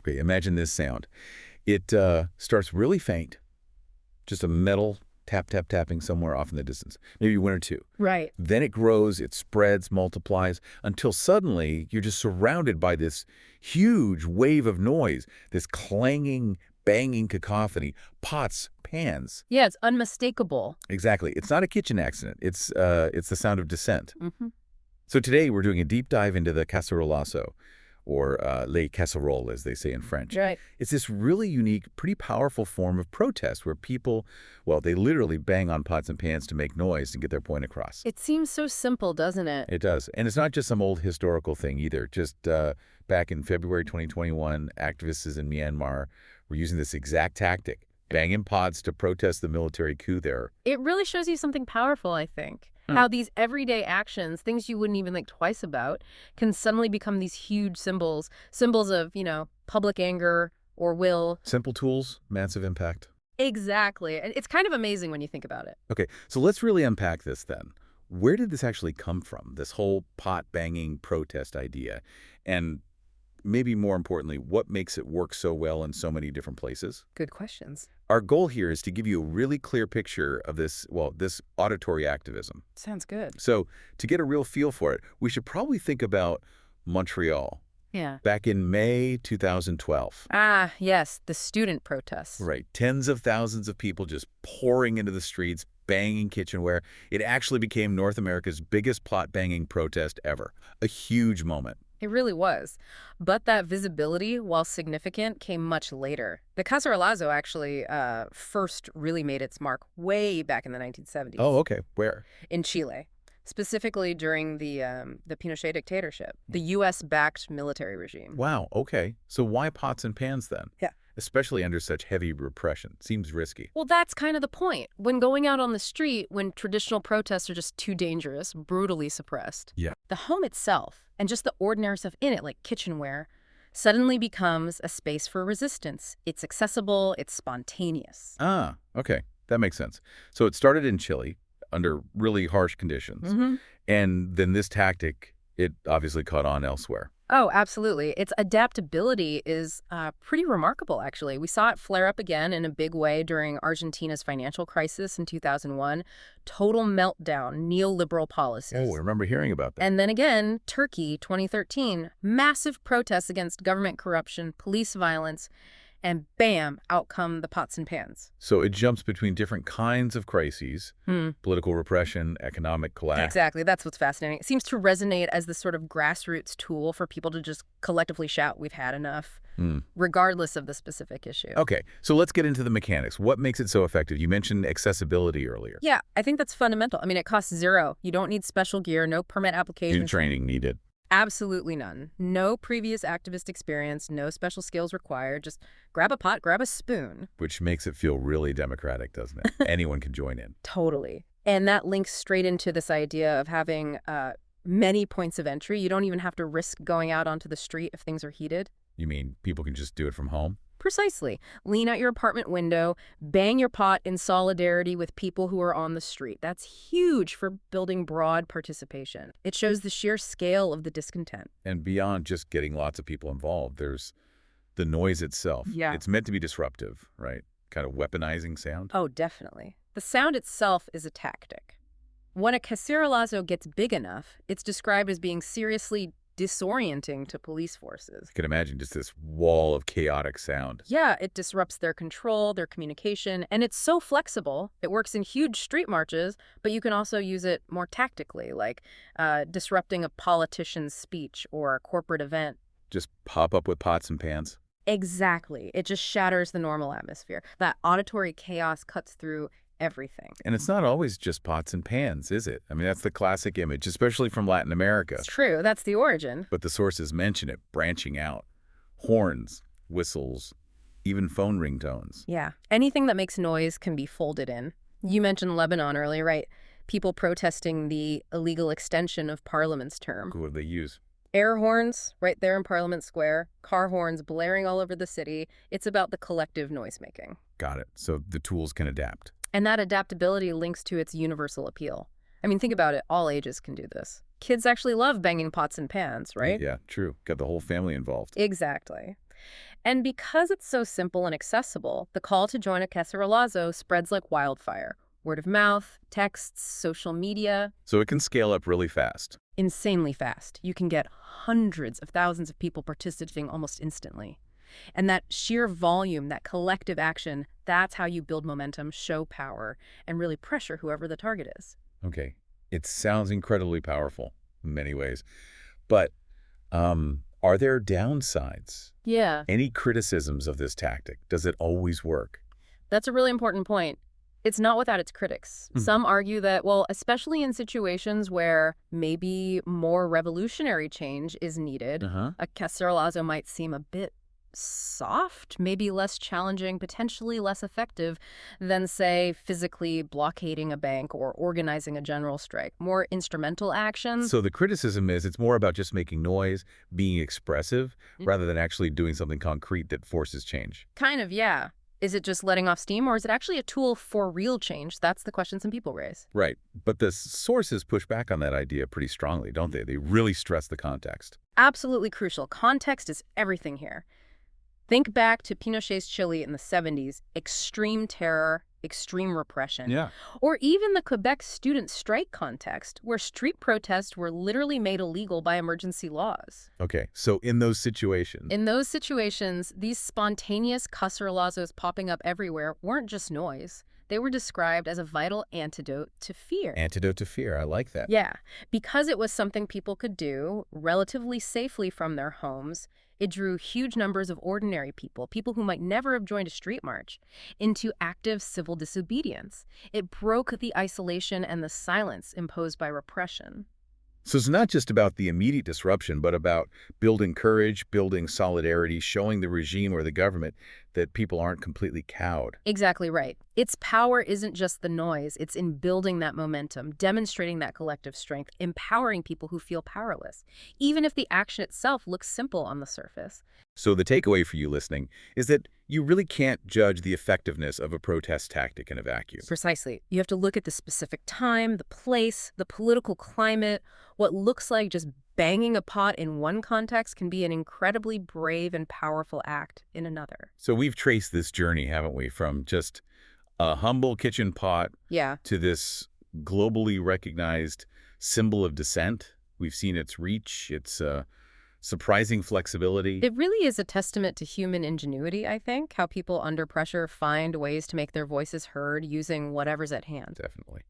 Okay, imagine this sound. It starts really faint, just a metal tap, tap, tapping somewhere off in the distance, maybe one or two. Right. Then it grows, it spreads, multiplies, until suddenly you're just surrounded by this huge wave of noise, this clanging, banging cacophony, pots, pans. Yeah, it's unmistakable. Exactly. It's not a kitchen accident. It's the sound of dissent. So today we're doing a deep dive into the cacerolazo, or les casseroles, as they say in French. Right. It's this really unique, pretty powerful form of protest where people, well, they literally bang on pots and pans to make noise and get their point across. It seems so simple, doesn't it? It does. And it's not just some old historical thing either. Just back in February 2021, activists in Myanmar were using this exact tactic, banging pots to protest the military coup there. It really shows you something powerful, I think. How these everyday actions, things you wouldn't even think twice about, can suddenly become these huge symbols of, public anger or will. Simple tools, massive impact. Exactly. And it's kind of amazing when you think about it. Okay, so let's really unpack this then. Where did this actually come from, this whole pot-banging protest idea? And maybe more importantly, what makes it work so well in so many different places? Good questions. Our goal here is to give you a really clear picture of this auditory activism. Sounds good. So to get a real feel for it, we should probably think about Montreal. Yeah. Back in May 2012. Ah, yes, the student protests. Right. Tens of thousands of people just pouring into the streets, banging kitchenware. It actually became North America's biggest pot-banging protest ever. A huge moment. It really was. But that visibility, while significant, came much later. The cacerolazo actually first really made its mark way back in the 1970s. Oh, okay. Where? In Chile, specifically during the Pinochet dictatorship, the U.S.-backed military regime. Wow, okay. So why pots and pans then? Yeah. Especially under such heavy repression. Seems risky. Well, that's kind of the point. When going out on the street, when traditional protests are just too dangerous, brutally suppressed, Yeah. the home itself, and just the ordinary stuff in it, like kitchenware, suddenly becomes a space for resistance. It's accessible, it's spontaneous. Ah, okay. That makes sense. So it started in Chile under really harsh conditions. And then this tactic, it obviously caught on elsewhere. Oh, absolutely. Its adaptability is pretty remarkable, actually. We saw it flare up again in a big way during Argentina's financial crisis in 2001. Total meltdown, neoliberal policies. Oh, I remember hearing about that. And then again, Turkey, 2013. Massive protests against government corruption, police violence, and bam, out come the pots and pans. So it jumps between different kinds of crises, political repression, economic collapse. Exactly. That's what's fascinating. It seems to resonate as this sort of grassroots tool for people to just collectively shout, we've had enough, regardless of the specific issue. Okay, so let's get into the mechanics. What makes it so effective? You mentioned accessibility earlier. Yeah, I think that's fundamental. I mean, it costs zero. You don't need special gear, no permit application. No training needed. Absolutely none. No previous activist experience, no special skills required. Just grab a pot, grab a spoon. Which makes it feel really democratic, doesn't it? Anyone can join in. Totally. And that links straight into this idea of having many points of entry. You don't even have to risk going out onto the street if things are heated. You mean people can just do it from home? Precisely. Lean out your apartment window, bang your pot in solidarity with people who are on the street. That's huge for building broad participation. It shows the sheer scale of the discontent. And beyond just getting lots of people involved, there's the noise itself. Yeah. It's meant to be disruptive, right? Kind of weaponizing sound. Oh, definitely. The sound itself is a tactic. When a cacerolazo gets big enough, it's described as being seriously disorienting to police forces. You can imagine just this wall of chaotic sound. Yeah, it disrupts their control, their communication, and it's so flexible. It works in huge street marches, but you can also use it more tactically, like disrupting a politician's speech or a corporate event. Just pop up with pots and pans. Exactly. It just shatters the normal atmosphere. That auditory chaos cuts through everything. And it's not always just pots and pans, is it? I mean, that's the classic image, especially from Latin America. It's true. That's the origin. But the sources mention it branching out. Horns, whistles, even phone ringtones. Yeah. Anything that makes noise can be folded in. You mentioned Lebanon earlier, right? People protesting the illegal extension of Parliament's term. What do they use? Air horns right there in Parliament Square, car horns blaring all over the city. It's about the collective noisemaking. Got it. So the tools can adapt. And that adaptability links to its universal appeal. I mean, think about it. All ages can do this. Kids actually love banging pots and pans, right? Yeah, true. Got the whole family involved. Exactly. And because it's so simple and accessible, the call to join a cacerolazo spreads like wildfire. Word of mouth, texts, social media, So it can scale up really fast. insanely fast. You can get hundreds of thousands of people participating almost instantly. And that sheer volume, that collective action, that's how you build momentum, show power, and really pressure whoever the target is. Okay. It sounds incredibly powerful in many ways. But are there downsides? Yeah, Any criticisms of this tactic? Does it always work? that's a really important point. It's not without its critics. Some argue that, well, especially in situations where maybe more revolutionary change is needed, Uh-huh. a cacerolazo might seem a bit soft, maybe less challenging, potentially less effective than, say, physically blockading a bank or organizing a general strike. More instrumental actions. So the criticism is it's more about just making noise, being expressive, rather than actually doing something concrete that forces change. Kind of, yeah. Is it just letting off steam, or is it actually a tool for real change? That's the question some people raise. Right. But the sources push back on that idea pretty strongly, don't they? They really stress the context. Absolutely crucial. Context is everything here. Think back to Pinochet's Chile in the 70s, extreme terror, extreme repression. Yeah. Or even the Quebec student strike context, where street protests were literally made illegal by emergency laws. Okay. So in those situations, In those situations, these spontaneous cacerolazos popping up everywhere weren't just noise. They were described as a vital antidote to fear. antidote to fear, I like that. Yeah, because it was something people could do relatively safely from their homes, it drew huge numbers of ordinary people, people who might never have joined a street march, into active civil disobedience. It broke the isolation and the silence imposed by repression. So it's not just about the immediate disruption, but about building courage, building solidarity, showing the regime or the government that people aren't completely cowed. Exactly right. Its power isn't just the noise, it's in building that momentum, demonstrating that collective strength, empowering people who feel powerless, even if the action itself looks simple on the surface. So the takeaway for you listening is that you really can't judge the effectiveness of a protest tactic in a vacuum. Precisely. You have to look at the specific time, the place, the political climate. What looks like just banging a pot in one context can be an incredibly brave and powerful act in another. So we've traced this journey, haven't we, from just a humble kitchen pot Yeah. to this globally recognized symbol of dissent. We've seen its reach, its surprising flexibility. It really is a testament to human ingenuity, I think, how people under pressure find ways to make their voices heard using whatever's at hand. Definitely.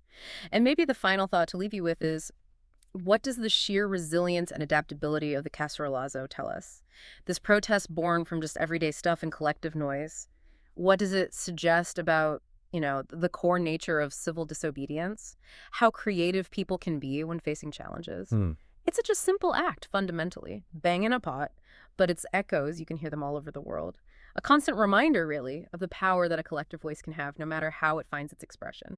And maybe the final thought to leave you with is, what does the sheer resilience and adaptability of the cacerolazo tell us? This protest born from just everyday stuff and collective noise, what does it suggest about, the core nature of civil disobedience? How creative people can be when facing challenges? It's such a simple act, fundamentally. Bang in a pot, but its echoes, you can hear them all over the world. A constant reminder, really, of the power that a collective voice can have, no matter how it finds its expression.